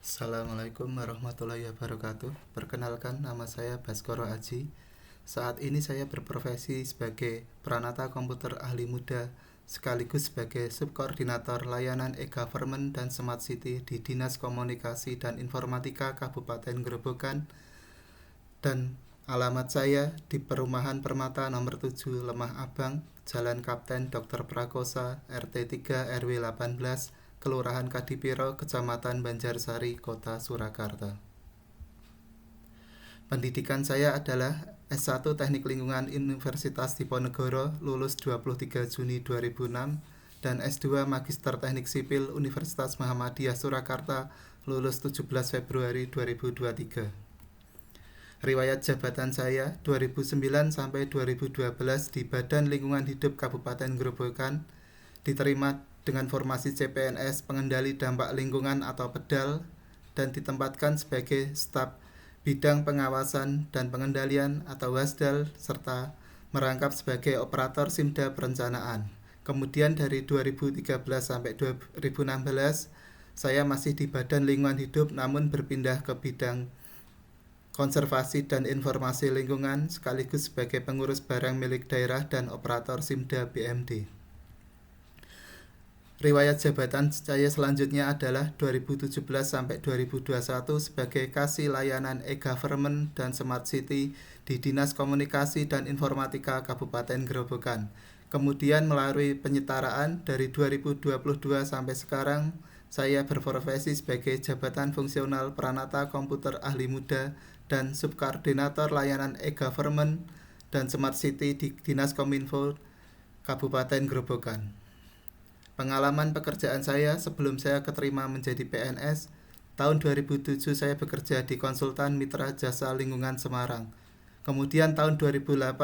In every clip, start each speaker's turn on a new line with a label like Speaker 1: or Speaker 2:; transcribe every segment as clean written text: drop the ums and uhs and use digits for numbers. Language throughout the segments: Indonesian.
Speaker 1: Assalamualaikum warahmatullahi wabarakatuh. Perkenalkan, nama saya Baskoro Aji. Saat ini saya berprofesi sebagai Pranata Komputer Ahli Muda sekaligus sebagai Subkoordinator Layanan e-Government dan Smart City di Dinas Komunikasi dan Informatika Kabupaten Grobogan, dan alamat saya di Perumahan Permata nomor 7 Lemah Abang, Jalan Kapten Dr. Prakosa, RT 3 RW 18, Kelurahan Kadipiro, Kecamatan Banjarsari, Kota Surakarta. Pendidikan saya adalah S1 Teknik Lingkungan Universitas Diponegoro, lulus 23 Juni 2006, dan S2 Magister Teknik Sipil Universitas Muhammadiyah Surakarta, lulus 17 Februari 2023. Riwayat jabatan saya 2009 sampai 2012 di Badan Lingkungan Hidup Kabupaten Grobogan, diterima dengan formasi CPNS Pengendali Dampak Lingkungan atau PEDAL, dan ditempatkan sebagai staf bidang pengawasan dan pengendalian atau WASDAL, serta merangkap sebagai operator SIMDA perencanaan. Kemudian dari 2013 sampai 2016 saya masih di Badan Lingkungan Hidup, namun berpindah ke bidang konservasi dan informasi lingkungan sekaligus sebagai pengurus barang milik daerah dan operator SIMDA BMD. Riwayat jabatan saya selanjutnya adalah 2017 sampai 2021 sebagai Kasih Layanan e-Government dan Smart City di Dinas Komunikasi dan Informatika Kabupaten Grobogan. Kemudian melalui penyetaraan dari 2022 sampai sekarang, saya berprofesi sebagai jabatan fungsional Pranata Komputer Ahli Muda dan Subkoordinator Layanan e-Government dan Smart City di Dinas Kominfo Kabupaten Grobogan. Pengalaman pekerjaan saya sebelum saya keterima menjadi PNS, tahun 2007 saya bekerja di konsultan Mitra Jasa Lingkungan Semarang. Kemudian tahun 2008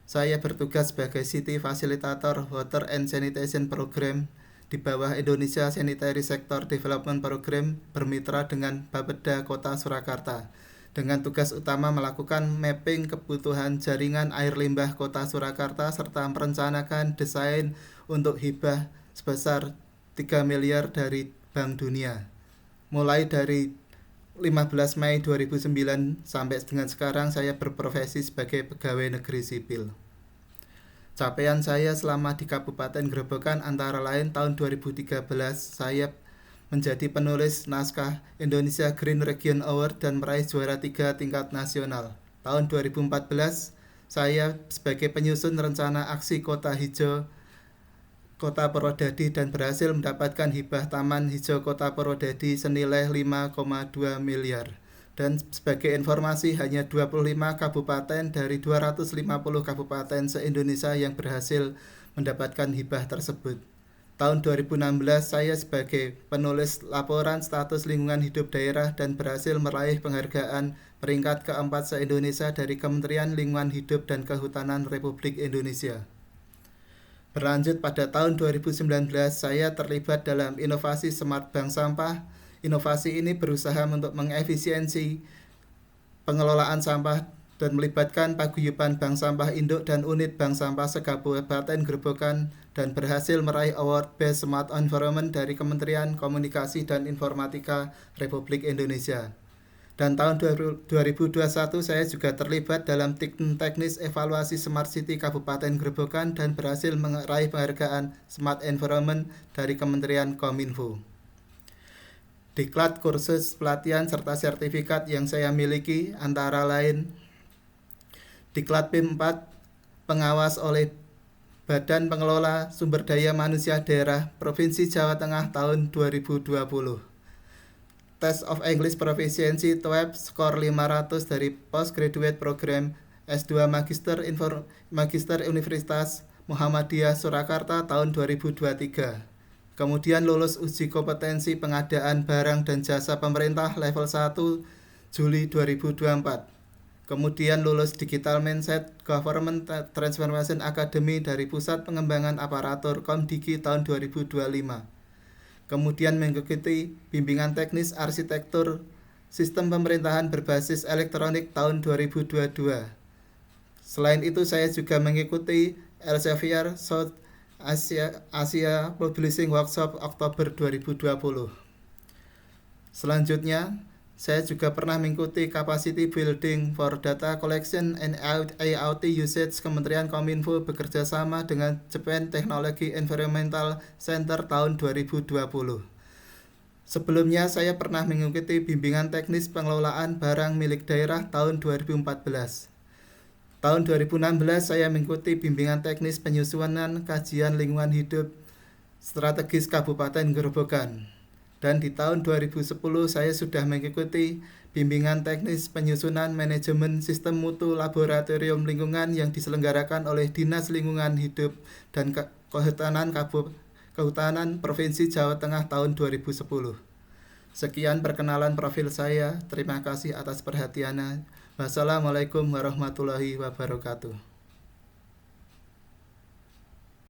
Speaker 1: saya bertugas sebagai City Facilitator Water and Sanitation Program di bawah Indonesia Sanitary Sector Development Program bermitra dengan Bapeda Kota Surakarta, dengan tugas utama melakukan mapping kebutuhan jaringan air limbah Kota Surakarta serta merencanakan desain untuk hibah sebesar 3 miliar dari Bank Dunia. Mulai dari 15 Mei 2009 sampai dengan sekarang saya berprofesi sebagai pegawai negeri sipil. Capaian saya selama di Kabupaten Grobogan antara lain tahun 2013 saya menjadi penulis naskah Indonesia Green Region Award dan meraih juara 3 tingkat nasional. Tahun 2014 saya sebagai penyusun rencana aksi Kota Hijau Kota Purwodadi dan berhasil mendapatkan hibah Taman Hijau Kota Purwodadi senilai 5,2 miliar. Dan sebagai informasi, hanya 25 kabupaten dari 250 kabupaten se-Indonesia yang berhasil mendapatkan hibah tersebut. Tahun 2016 saya sebagai penulis laporan status lingkungan hidup daerah dan berhasil meraih penghargaan peringkat keempat se-Indonesia dari Kementerian Lingkungan Hidup dan Kehutanan Republik Indonesia. Berlanjut pada tahun 2019, saya terlibat dalam inovasi Smart Bank Sampah. Inovasi ini berusaha untuk mengefisiensi pengelolaan sampah dan melibatkan paguyuban Bank Sampah Induk dan unit Bank Sampah se-Kabupaten Grobogan dan berhasil meraih Award Best Smart Environment dari Kementerian Komunikasi dan Informatika Republik Indonesia. Dan tahun 2021 saya juga terlibat dalam teknis evaluasi Smart City Kabupaten Grobogan dan berhasil meraih penghargaan Smart Environment dari Kementerian Kominfo. Diklat kursus pelatihan serta sertifikat yang saya miliki antara lain Diklat PIM 4 pengawas oleh Badan Pengelola Sumber Daya Manusia Daerah Provinsi Jawa Tengah tahun 2020. Test of English Proficiency TOEIC skor 500 dari Postgraduate Program S2 Magister Universitas Muhammadiyah Surakarta tahun 2023. Kemudian lulus uji kompetensi pengadaan barang dan jasa pemerintah level 1 Juli 2024. Kemudian lulus Digital Mindset Government Transformation Academy dari Pusat Pengembangan Aparatur Komdigi tahun 2025. Kemudian mengikuti bimbingan teknis arsitektur sistem pemerintahan berbasis elektronik tahun 2022. Selain itu saya juga mengikuti Elsevier South Asia Publishing Workshop Oktober 2020. Selanjutnya, saya juga pernah mengikuti Capacity Building for Data Collection and IoT Usage Kementerian Kominfo bekerja sama dengan Japan Technology Environmental Center tahun 2020. Sebelumnya, saya pernah mengikuti bimbingan teknis pengelolaan barang milik daerah tahun 2014. Tahun 2016, saya mengikuti bimbingan teknis penyusunan kajian lingkungan hidup strategis Kabupaten Grobogan. Dan di tahun 2010 saya sudah mengikuti bimbingan teknis penyusunan manajemen sistem mutu laboratorium lingkungan yang diselenggarakan oleh Dinas Lingkungan Hidup dan Kehutanan Provinsi Jawa Tengah tahun 2010. Sekian perkenalan profil saya. Terima kasih atas perhatiannya. Wassalamualaikum warahmatullahi wabarakatuh.